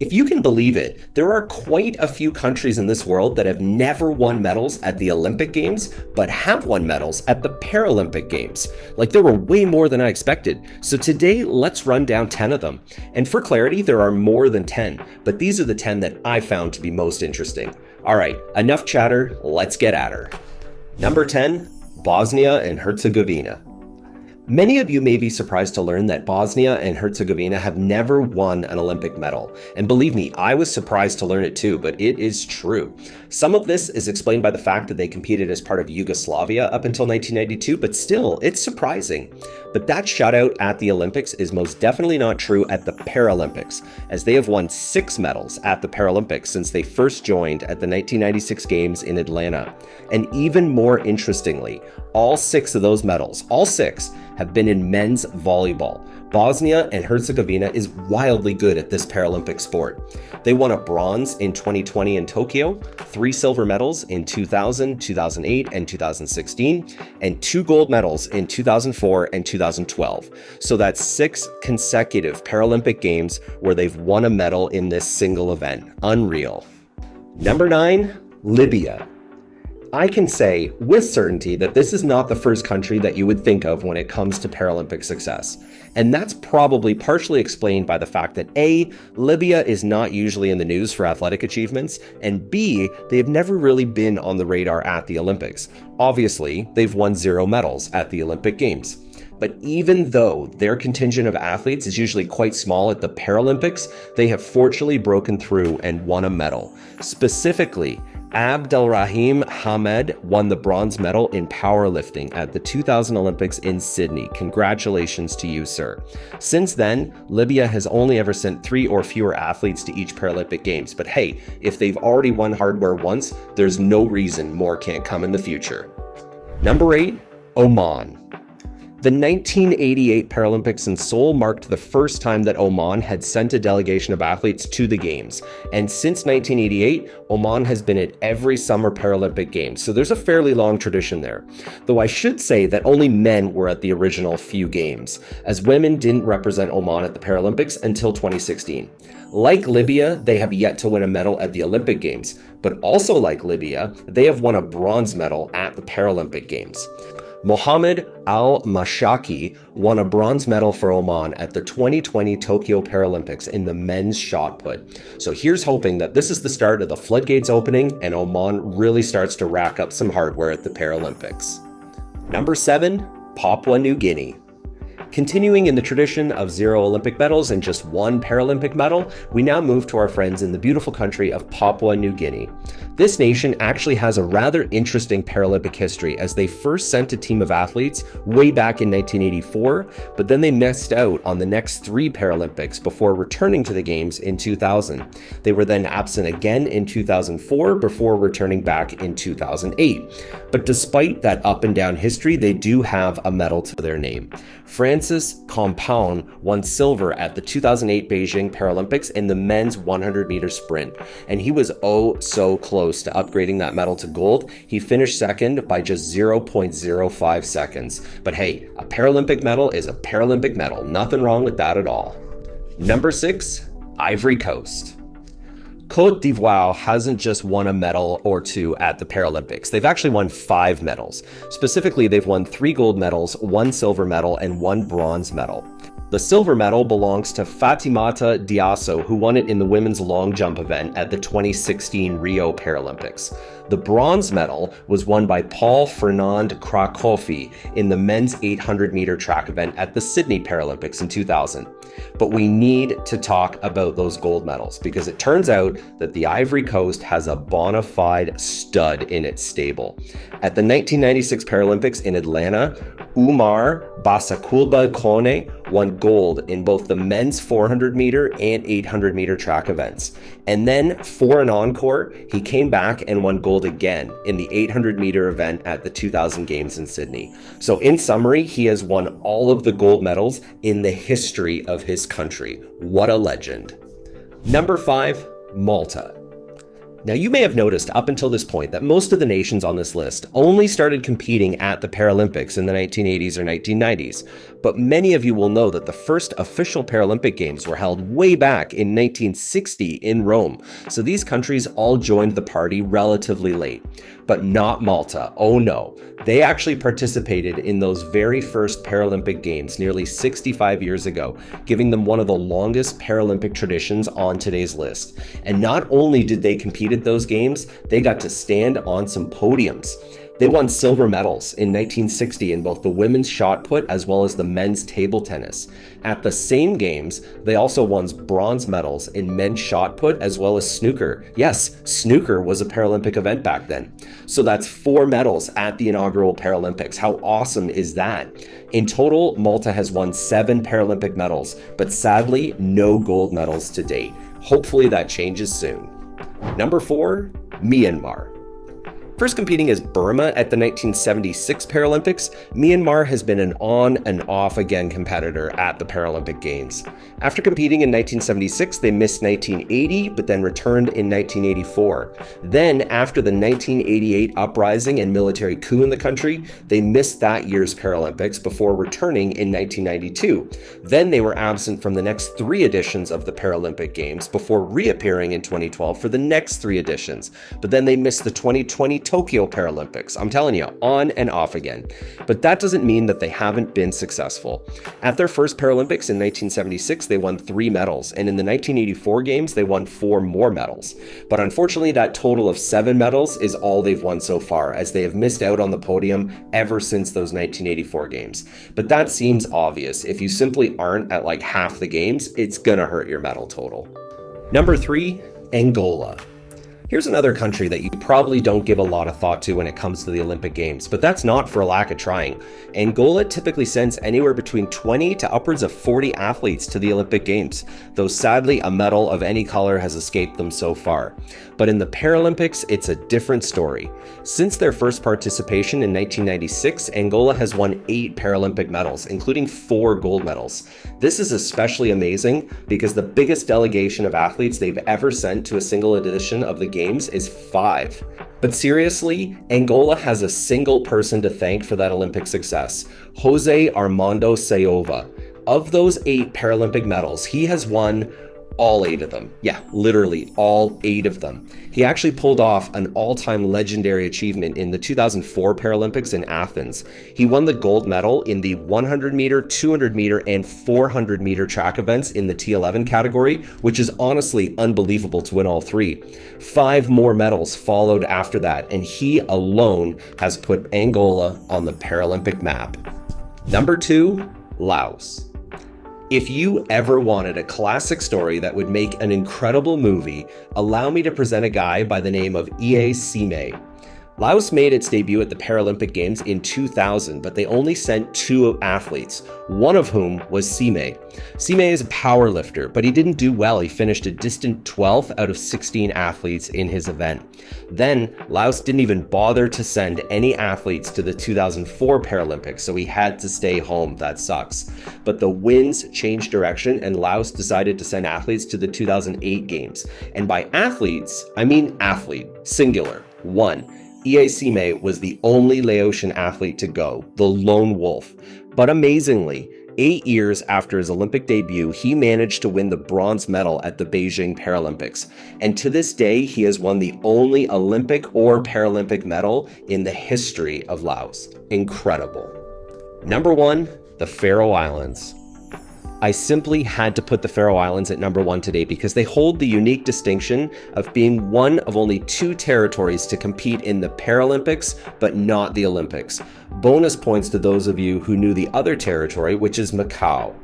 If you can believe it, there are quite a few countries in this world that have never won medals at the Olympic Games, but have won medals at the Paralympic Games. Like, there were way more than I expected. So today, let's run down 10 of them. And for clarity, there are more than 10, but these are the 10 that I found to be most interesting. All right, enough chatter, let's get at her. Number 10, Bosnia and Herzegovina. Many of you may be surprised to learn that Bosnia and Herzegovina have never won an Olympic medal. And believe me, I was surprised to learn it too, but it is true. Some of this is explained by the fact that they competed as part of Yugoslavia up until 1992, but still, it's surprising. But that shutout at the Olympics is most definitely not true at the Paralympics, as they have won 6 medals at the Paralympics since they first joined at the 1996 Games in Atlanta. And even more interestingly, all 6 of those medals, all 6, have been in men's volleyball. Bosnia and Herzegovina is wildly good at this Paralympic sport. They won a bronze in 2020 in Tokyo, 3 silver medals in 2000, 2008, and 2016, and 2 gold medals in 2004 and 2012. So that's 6 consecutive Paralympic Games where they've won a medal in this single event. Unreal. Number 9, Libya. I can say with certainty that this is not the first country that you would think of when it comes to Paralympic success. And that's probably partially explained by the fact that A, Libya is not usually in the news for athletic achievements, and B, they have never really been on the radar at the Olympics. Obviously, they've won 0 medals at the Olympic Games. But even though their contingent of athletes is usually quite small at the Paralympics, they have fortunately broken through and won a medal. Specifically, Abdelrahim Hamed won the bronze medal in powerlifting at the 2000 Olympics in Sydney. Congratulations to you, sir. Since then, Libya has only ever sent 3 or fewer athletes to each Paralympic Games. But hey, if they've already won hardware once, there's no reason more can't come in the future. Number 8, Oman. The 1988 Paralympics in Seoul marked the first time that Oman had sent a delegation of athletes to the Games. And since 1988, Oman has been at every summer Paralympic Games, so there's a fairly long tradition there. Though I should say that only men were at the original few games, as women didn't represent Oman at the Paralympics until 2016. Like Libya, they have yet to win a medal at the Olympic Games, but also like Libya, they have won a bronze medal at the Paralympic Games. Mohammed Al-Mashaki won a bronze medal for Oman at the 2020 Tokyo Paralympics in the men's shot put. So here's hoping that this is the start of the floodgates opening and Oman really starts to rack up some hardware at the Paralympics. Number 7, Papua New Guinea. Continuing in the tradition of 0 Olympic medals and just 1 Paralympic medal, we now move to our friends in the beautiful country of Papua New Guinea. This nation actually has a rather interesting Paralympic history, as they first sent a team of athletes way back in 1984, but then they missed out on the next 3 Paralympics before returning to the Games in 2000. They were then absent again in 2004 before returning back in 2008. But despite that up and down history, they do have a medal to their name. Francis Compound won silver at the 2008 Beijing Paralympics in the men's 100-meter sprint, and he was oh so close to upgrading that medal to gold. He finished second by just 0.05 seconds. But hey, a Paralympic medal is a Paralympic medal. Nothing wrong with that at all. Number 6, Ivory Coast. Côte d'Ivoire hasn't just won a medal or 2 at the Paralympics. They've actually won 5 medals. Specifically, they've won 3 gold medals, 1 silver medal, and 1 bronze medal. The silver medal belongs to Fatimata Diasso, who won it in the women's long jump event at the 2016 Rio Paralympics. The bronze medal was won by Paul Fernand Krakofi in the men's 800-meter track event at the Sydney Paralympics in 2000. But we need to talk about those gold medals, because it turns out that the Ivory Coast has a bona fide stud in its stable. At the 1996 Paralympics in Atlanta, Umar Basakulba Kone won gold in both the men's 400-meter and 800-meter track events. And then, for an encore, he came back and won gold again in the 800-meter event at the 2000 Games in Sydney. So in summary, he has won all of the gold medals in the history of his country. What a legend. Number 5, Malta. Now, you may have noticed up until this point that most of the nations on this list only started competing at the Paralympics in the 1980s or 1990s, but many of you will know that the first official Paralympic Games were held way back in 1960 in Rome, so these countries all joined the party relatively late. But not Malta. Oh no. They actually participated in those very first Paralympic Games nearly 65 years ago, giving them one of the longest Paralympic traditions on today's list. And not only did they compete at those games, they got to stand on some podiums. They won silver medals in 1960 in both the women's shot put as well as the men's table tennis. At the same games, they also won bronze medals in men's shot put as well as snooker. Yes, snooker was a Paralympic event back then. So that's 4 medals at the inaugural Paralympics. How awesome is that? In total, Malta has won 7 Paralympic medals, but sadly, no gold medals to date. Hopefully that changes soon. Number 4, Myanmar. First competing as Burma at the 1976 Paralympics, Myanmar has been an on and off again competitor at the Paralympic Games. After competing in 1976, they missed 1980, but then returned in 1984. Then, after the 1988 uprising and military coup in the country, they missed that year's Paralympics before returning in 1992. Then they were absent from the next 3 editions of the Paralympic Games before reappearing in 2012 for the next 3 editions. But then they missed the 2020 Tokyo Paralympics. I'm telling you, on and off again. But that doesn't mean that they haven't been successful. At their first Paralympics in 1976, they won 3 medals, and in the 1984 games, they won 4 more medals. But unfortunately, that total of 7 medals is all they've won so far, as they have missed out on the podium ever since those 1984 games. But that seems obvious. If you simply aren't at like half the games, it's gonna hurt your medal total. Number 3, Angola. Here's another country that you probably don't give a lot of thought to when it comes to the Olympic Games, but that's not for a lack of trying. Angola typically sends anywhere between 20 to upwards of 40 athletes to the Olympic Games, though sadly a medal of any color has escaped them so far. But in the Paralympics, it's a different story. Since their first participation in 1996, Angola has won 8 Paralympic medals, including 4 gold medals. This is especially amazing because the biggest delegation of athletes they've ever sent to a single edition of the Games is 5. But seriously, Angola has a single person to thank for that Olympic success, Jose Armando Sayova. Of those 8 Paralympic medals, he has won all 8 of them. Yeah, literally all 8 of them. He actually pulled off an all-time legendary achievement in the 2004 Paralympics in Athens. He won the gold medal in the 100 meter, 200 meter, and 400 meter track events in the T11 category, which is honestly unbelievable to win all 3. 5 more medals followed after that, and he alone has put Angola on the Paralympic map. Number 2, Laos. If you ever wanted a classic story that would make an incredible movie, allow me to present a guy by the name of Ie Sime. Laos made its debut at the Paralympic Games in 2000, but they only sent 2 athletes, one of whom was Sime. Sime is a power lifter, but he didn't do well. He finished a distant 12th out of 16 athletes in his event. Then, Laos didn't even bother to send any athletes to the 2004 Paralympics, so he had to stay home. That sucks. But the winds changed direction, and Laos decided to send athletes to the 2008 Games. And by athletes, I mean athlete, singular, 1. Ie Sime was the only Laotian athlete to go, the lone wolf. But amazingly, 8 years after his Olympic debut, he managed to win the bronze medal at the Beijing Paralympics. And to this day, he has won the only Olympic or Paralympic medal in the history of Laos. Incredible. Number 1, the Faroe Islands. I simply had to put the Faroe Islands at number 1 today because they hold the unique distinction of being one of only 2 territories to compete in the Paralympics, but not the Olympics. Bonus points to those of you who knew the other territory, which is Macau.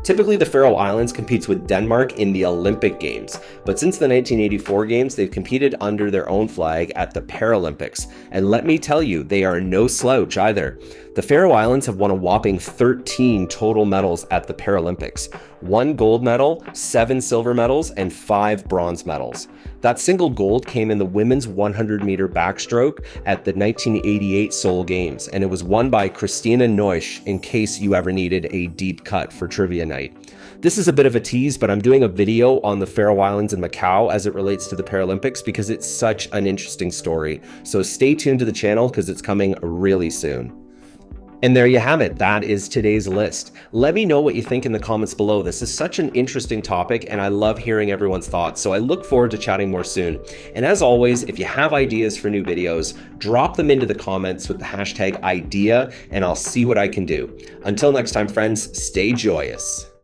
Typically, the Faroe Islands competes with Denmark in the Olympic Games, but since the 1984 Games, they've competed under their own flag at the Paralympics. And let me tell you, they are no slouch either. The Faroe Islands have won a whopping 13 total medals at the Paralympics. 1 gold medal, 7 silver medals, and 5 bronze medals. That single gold came in the women's 100-meter backstroke at the 1988 Seoul Games, and it was won by Christina Neusch, in case you ever needed a deep cut for trivia night. This is a bit of a tease, but I'm doing a video on the Faroe Islands and Macau as it relates to the Paralympics because it's such an interesting story. So stay tuned to the channel because it's coming really soon. And there you have it. That is today's list. Let me know what you think in the comments below. This is such an interesting topic and I love hearing everyone's thoughts. So I look forward to chatting more soon. And as always, if you have ideas for new videos, drop them into the comments with the hashtag idea and I'll see what I can do. Until next time, friends, stay joyous.